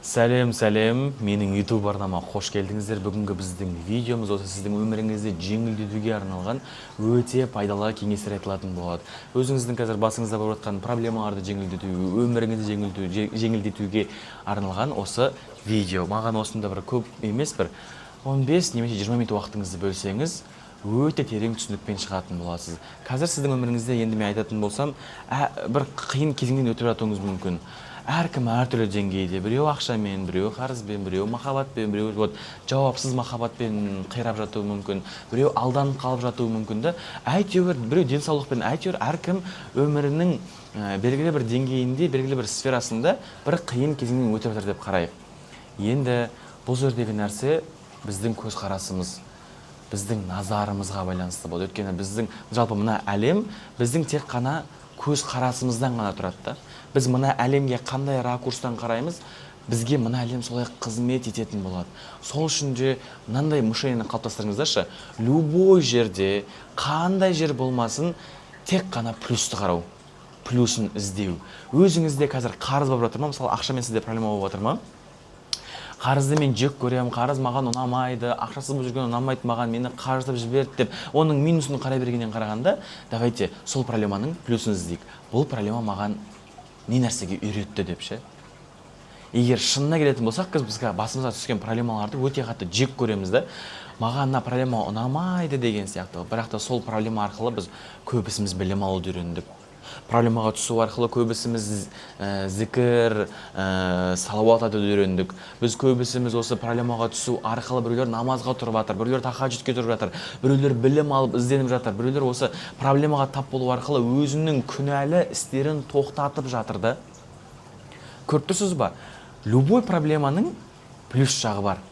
Сәлем, менің YouTube арнама қош келдіңіздер. Бүгінгі біздің видеомыз осы сіздің өміріңізді жеңілдетуге арналған өте пайдалы кеңестер айтылатын болады. Өзіңіздің қазір басыңызда болып жатқан проблемаларды өміріңізді жеңілдетуге арналған осы видео. Маған осында бір көп емес, бір 15 немесе 20 минут уақытыңызды бөлсеңіз, өте терең түсінікпен шығатын боласыз. Қазір сіздің өміріңізде енді мен айтатын болсам, бір қиын кезеңнен өтіп жатуыңыз мүмкін. Әркім әртүрлі деңгейде, біреу ақшамен, біреу қарызбен, біреу махаббатпен, біреу жауапсыз махаббатпен қирап жатуы мүмкін, біреу алданып қалып жатуы мүмкін да. Әйтеуір біреу денсаулықпен, әйтеуір әркім өмірінің белгілі бір деңгейінде, белгілі бір сферасында бір қиын кезеңнен өтіп жатыр деп қарайық. Енді бұл жердегі нәрсе біздің көзқарасымыз, біздің назарымызға байланысты болды. Өйткені біздің жалпы мына әлем біздің тек қана көзқарасымыздан ғана тұрады да. Біз мына әлемге қандай ракурстан қараймыз, бізге мына әлем солай қызмет ететін болады. Сол үшін де мынандай мышление қалыптастырыңыздаршы, любой жерде, қандай жер болмасын, тек қана плюсті қарау, плюсын іздеу. Өзіңізде қазір қарыз болып жатыр ма? Мысалы, ақшамен сізде проблема болып жатыр ма? Қарызды мен жек көремін, қарыз маған ұнамайды, ақшасыз болып жүрген ұнамайды маған, мені қарыздап жіберді деп, оның минусын қарай бергеннен қарағанда, давайте сол проблеманың плюсын іздейік. Бұл проблема маған не нәрсеге үйретті деп ше. Егер шынына келетін болсақ, бізге басымызға түскен проблемаларды өте қатты жек көреміз да. Маған мына проблема ұнамайды деген сияқты. Бірақ та сол проблема арқылы біз көбісіміз білім алуды үйрендік. Проблемаға түсу арқылы көбісіміз зікір, салауат айтуды үйрендік. Біз көбісіміз осы проблемаға түсу арқылы біреулер намазға тұрып жатыр, біреулер тахаджудке тұрып жатыр, біреулер білім алып ізденіп жатыр, біреулер осы проблемаға тап болу арқылы өзінің күнәлі істерін тоқтатып жатыр да. Көріп тұрсыз ба? Любой проблеманың плюс жағы бар.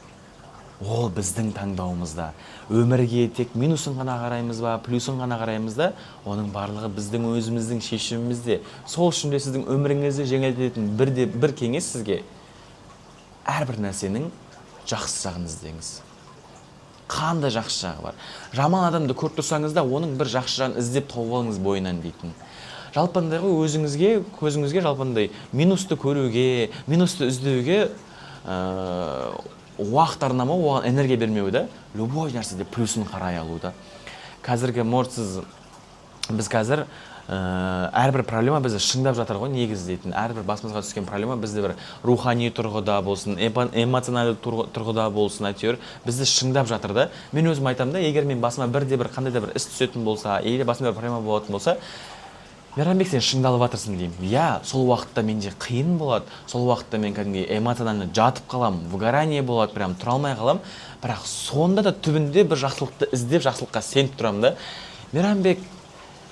Ол біздің таңдауымызда. Өмірге тек минусын ғана қараймыз ба, плюсын ғана қараймыз да, оның барлығы біздің өзіміздің шешімімізде. Сол үшін де сіздің өміріңізді жеңілдететін бір кеңес сізге әрбір нәрсенің жақсы жағын іздеңіз. Қандай жақсы жағы бар? Жаман адамды көріп тұрсаңыз да, оның бір жақсы жағын іздеп тауып алыңыз бойынан дейтін. Жалпындай өзіңізге, көзіңізге жалпындай минусты көруге, минусты іздеуге уақыт арнама, оған энергия бермеу да, любой нәрседе плюсын қарай алу да. Қазіргі біз қазір әрбір проблема бізді шыңдап жатыр ғой, негізі дейтін. Әрбір басымызға түскен проблема бізді бір рухани тұрғыда болсын, эмоционалды тұрғыда болсын, әйтеуір бізді шыңдап жатыр да. Мен өзім айтамын да, егер мен басыма қандай да бір іс түсетін болса, егер басымда бір проблема болатын болса, Мейрамбек, сен шыңдалып жатырсың деймін. Я, сол уақытта менде қиын болады, сол уақытта мен кәдімгі эмоционально жатып қалам, выгорание болады, прям тұра алмай қалам. Бірақ сонда да түбінде бір жақсылықты іздеп, жақсылыққа сеніп тұрамын да. Мейрамбек,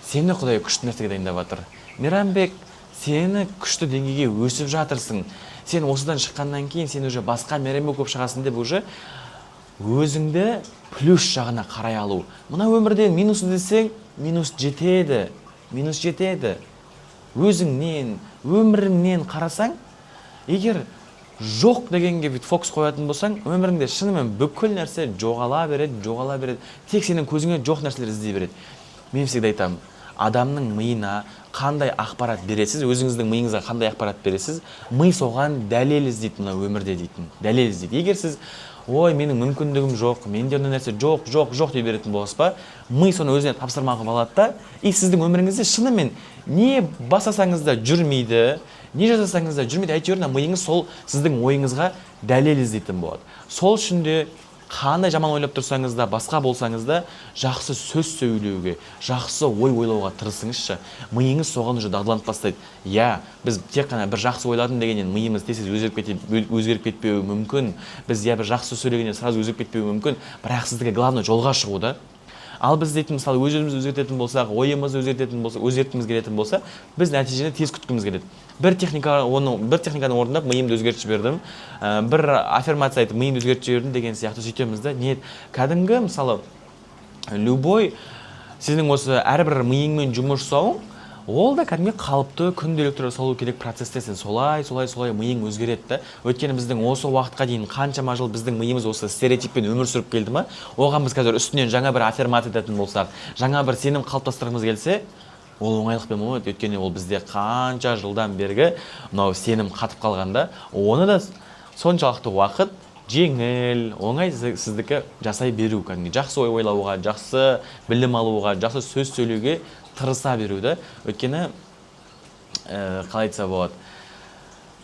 сені Құдай күшті нәрсеге дайындап жатыр. Мейрамбек, сені күшті деңгейге өсіп жатырсың. Сен осыдан шыққаннан кейін сен уже басқа Мейрамбек болып шығасың деп уже өзіңді плюс жағына қарай алу. Мына өмірде минус іздесең, минус жетеді. Өзіңнен, өміріңнен қарасаң, егер жоқ дегенге фокус қоятын болсаң, өміріңде шынымен бүкіл нәрсе жоғала береді. Тек сенің көзіңе жоқ нәрселер іздей береді. Мен всегда айтамын, адамның миына қандай ақпарат бересіз, өзіңіздің миыңызға қандай ақпарат бересіз, ми соған дәлел іздейді мына өмірде дейтін. Дәлел іздейді. Егер сіз ой, менің мүмкіндігім жоқ, менде ондай нәрсе жоқ дей беретін боласыз ба, ми соны өзіне тапсырма қылып алады да, и сіздің өміріңізде шынымен не басасаңыз да жүрмейді, не жасасаңыз да жүрмейді, әйтеуір миыңыз сол сіздің ойыңызға дәлел іздейтін болады. Сол үшін де қандай жаман ойлап тұрсаңыз да, басқа болсаңыз да, жақсы сөз сөйлеуге, жақсы ой ойлауға тырысыңызшы. Миыңыз соған уже дағдыланып бастайды. Я, біз тек қана бір жақсы ойладым дегеннен миымыз тез өзгеріп кетпеуі мүмкін. Біз бір жақсы сөйлегеннен сразу өзгеріп кетпеуі мүмкін. Бірақ сіздікі главное жолға шығу да. Ал біз дейтін, мысалы, өзімізді өзгертетін болсақ, ойымызды өзгерткіміз келетін болса, біз нәтижені тез күткіміз келеді. Бір техниканы орындап, миымды өзгертіп жібердім, бір аффирмация айтып, миымды өзгертіп жібердім деген сияқты сөйтеміз да. Не, кәдімгі, мысалы, любой сіздің осы әрбір миыңмен жұмыс жасауың, ол да кәдімгі қалыпты күнделікті жасалу керек процесте. Сен солай миың өзгереді да. Өйткені біздің осы уақытқа дейін қаншама жыл біздің миымыз осы стереотиппен өмір сүріп келді ма, оған біз қазір үстінен жаңа бір аффирмация ететін болсақ, жаңа бір сенім қалыптастырғымыз келсе, ол оңайлықпен болмайды. Өйткені ол бізде қанша жылдан бергі мынау сенім қатып қалғанда, оны да соншалықты уақыт жеңіл, оңай сіздікі жасай беру, кәдімгі жақсы ой ойлауға, жақсы білім алуға, жақсы сөз сөйлеуге тырыса беруді. Өйткені қалай айтса болады,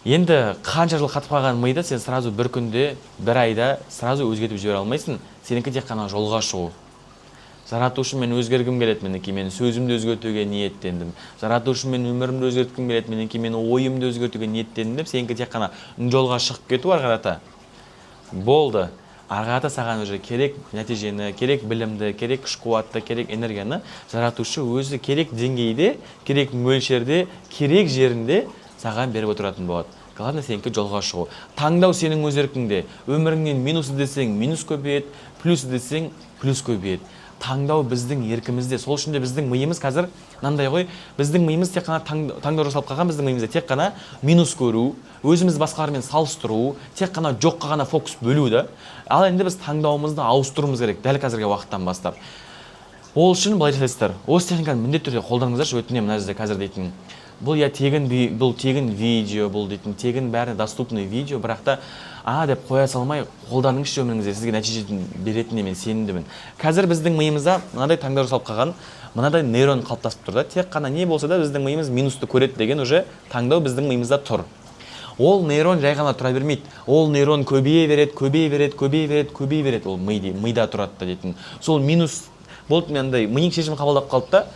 енді қанша жыл қатып қалған миды сен сразу бір күнде, бір айда сразу өзгертіп жібере алмайсың. Сенікі тек қана жолға шығу. Жаратушы, мен өзгергім келеді, менің мен сөзімді өзгертуге ниеттендім. Жаратушы, мен өмірімді өзгерткім келеді, менің мен ойымды өзгертуге ниеттендім деп, сенікі тек қана жолға шығып кету ары қарата. Болды. Ары қарата саған уже керек нәтижені, керек білімді, керек күш-қуатты, керек энергияны жаратушы өзі керек деңгейде, керек мөлшерде, керек жерінде саған беріп отыратын болады. Главное сенікі жолға шығу. Таңдау сенің өз еркіңде. Өміріңнен минус десең, минус көбейеді, плюс десең, плюс көбейеді. Таңдау біздің еркімізде. Сол үшін де біздің миымыз қазір мынандай ғой, біздің миымыз тек қана таңдау жасалып қалған, біздің миымызда тек қана минус көру, өзіміз басқалармен салыстыру, тек қана жоққа ғана фокус бөлу да. Ал енді біз таңдауымызды ауыстыруымыз керек дәл қазіргі уақыттан бастап. Ол үшін былай жасайсыздар. Осы техниканы міндетті түрде қолданыңыздаршы, өтінемін мына жерде қазір дейтін. Бұл тегін видео, бұл дейтін тегін бәріне доступный видео, бірақ та деп қоя салмай қолданыңызшы өміріңізде, сізге нәтиже беретініне мен сенімдімін. Қазір біздің миымызда мынадай таңдау жасалып қалған, мынадай нейрон қалыптасып тұр да. Тек қана не болса да біздің миымыз минусты көреді деген уже таңдау біздің миымызда тұр. Ол нейрон жай ғана тұра бермейді. Ол нейрон көбейе береді. Ол мида тұрады да дейтін. Сол минус болды, менандай миың шешім қабылдап қалды да,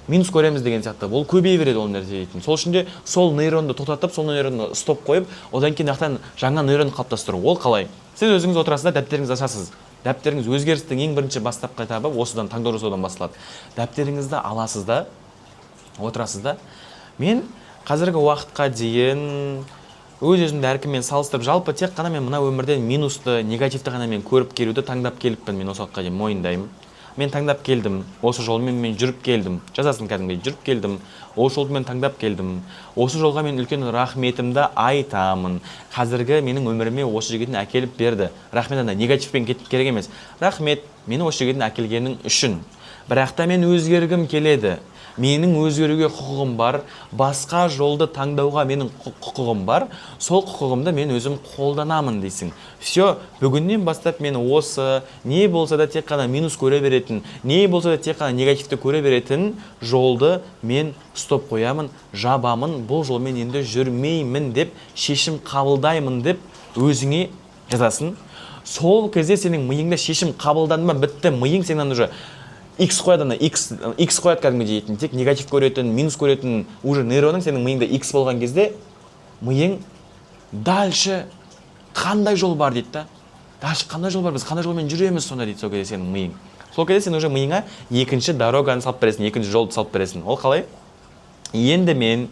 минус көреміз деген сияқты. Ол көбейе береді ол нәрсе дейтін. Сол үшін де сол нейронды тоқтатып, сол нейронды стоп қойып, одан кейін жаңа нейрон қалыптастыру. Ол қалай? Сіз өзіңіз отырасыз да, дәптеріңізді ашасыз. Дәптеріңіз өзгерістің ең бірінші бастапқы этабы осыдан таңдау жасаудан басталады. Дәптеріңізді аласыз да, отырасыз да. Мен қазіргі уақытқа дейін өз-өзімді әркіммен салыстырып, жалпы тек қана мен мына өмірден минусты, негативті ғана мен көріп келуді таңдап келіппін. Мен осы уақытқа дейін мойындаймын. Мен таңдап келдім, осы жолмен мен жүріп келдім, жазасын кәдімгі жүріп келдім, осы жолды мен таңдап келдім, осы жолға мен үлкен рахметімді айтамын. Қазіргі менің өміріме осы жігетін әкеліп берді. Рахмет, негативпен кетіп керек емес. Рахмет, мені осы жігетін әкелгенің үшін. Бірақ та мен өзгергім келеді. Менің өзгеруге құқығым бар, басқа жолды таңдауға менің құқығым бар, сол құқығымды мен өзім қолданамын дейсің. Все, бүгіннен бастап мен осы, не болса да тек қана минус көре беретін, не болса да тек қана негативті көре беретін жолды мен стоп қоямын, жабамын, бұл жолмен енді жүрмеймін деп, шешім қабылдаймын деп өзіңе жазасың. Сол кезде сенің миыңда шешім қабылданды ма, бітті, миың сенен уже X қояды, X қояды кәдімгі дейтін, тек негатив көретін, минус көретін уже нейроның сенің миыңда X болған кезде, миың дальше қандай жол бар дейді да. Дальше қандай жол бар, біз қандай жолмен жүреміз сонда дейді сол кезде сенің миың. Сол кезде сен уже миыңа екінші дороганы салып бересің, екінші жолды салып бересің. Ол қалай? Енді мен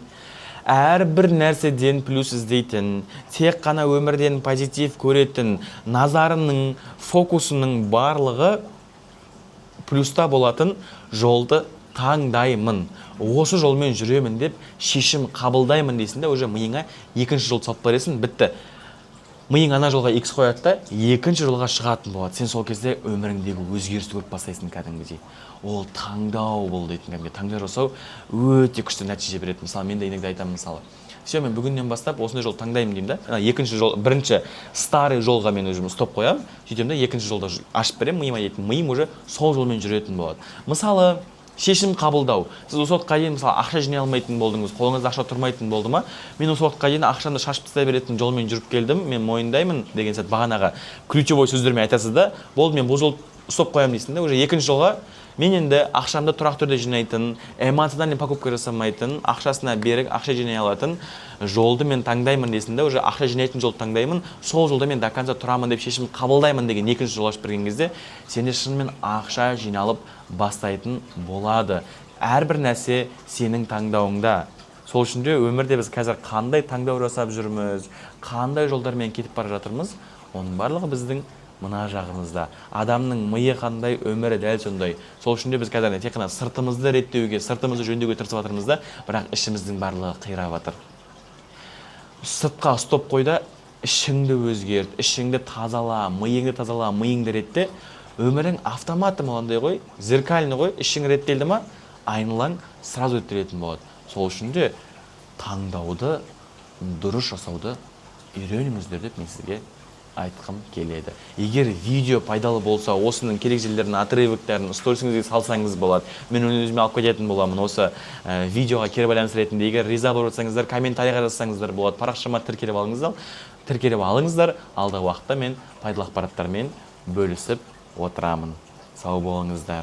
әрбір нәрседен плюс іздейтін, тек қана өмірден позитив көретін, назарының, фокусының барлығы плюста болатын жолды таңдаймын. Осы жолмен жүремін деп шешім қабылдаймын дейсің де, уже миыңа екінші жолды салып бересің, бітті. Миың ана жолға X қояды да, екінші жолға шығатын болады. Сен сол кезде өміріңдегі өзгерісті көріп бастайсың кәдімгідей. Ол таңдау бол дейтін кәдімгі. Таңдау жасау өте күшті нәтиже береді. Мысалы, мен де иногда айтамын, мысалы. Все, мен бүгіннен бастап осындай жол таңдаймын деймін да. Екінші жол, бірінші старый жолға мен өзім стоп қоямын, сөйтемін да, екінші жолда ашып беремін, миыма дейтін, миым уже сол жолмен жүретін болады. Мысалы, шешім қабылдау. Сіз осы уақытқа дейін мысалы ақша жинай алмайтын болдыңыз, қолыңызда ақша тұрмайтын болды ма? Мен осы уақытқа дейін ақшамды шашып тастай беретін жолмен жүріп келдім, мен мойындаймын деген сияқты бағанағы ключевой сөздермен айтасыз да, болды, мен бұл жол стоп қоямын дейсің да, уже екінші жолға мен енді ақшамды тұрақты түрде жинайтын, эмоциональный покупка жасамайтын, ақшасына берік, ақша жинай алатын жолды мен таңдаймын дейсің да, уже ақша жинайтын жолды таңдаймын, сол жолда мен до конца тұрамын деп шешім қабылдаймын деген екінші жол ашып берген кезде, сенде шынымен ақша жиналып бастайтын болады. Әрбір нәрсе сенің таңдауыңда. Сол үшін де өмірде біз қазір қандай таңдау жасап жүрміз, қандай жолдармен кетіп бара жатырмыз, оның барлығы біздің мына жағымызда. Адамның миы қандай, өмірі дәл сондай. Сол үшін де біз қазір тек қана сыртымызды реттеуге, сыртымызды жөндеуге тырысып жатырмыз да, бірақ ішіміздің барлығы қирап жатыр. Сыртқа стоп қойда, ішіңді өзгерт, ішіңді тазала, миыңды ретте, өмірің автоматы моландай ғой, зеркальный ғой, ішің реттелді ма, айналаң сразу реттелетін болады. Сол үшін де таңдауды, дұрыс жасауды үйреніңіздер деп мен сізге айтқым келеді. Егер видео пайдалы болса, осының керекжелерін, отрывоктерін сторисіңізге салсаңыз болады. Мен өзіме алып кететін боламын. Осы видеоға кері байланыс ретінде егер риза болып жатсаңыздар, комментарийға жазсаңыздар болады. Парақшама тіркеліп алыңыздар. Алдағы уақытта мен пайдалы ақпараттармен бөлісіп отырамын. Сау болыңыздар.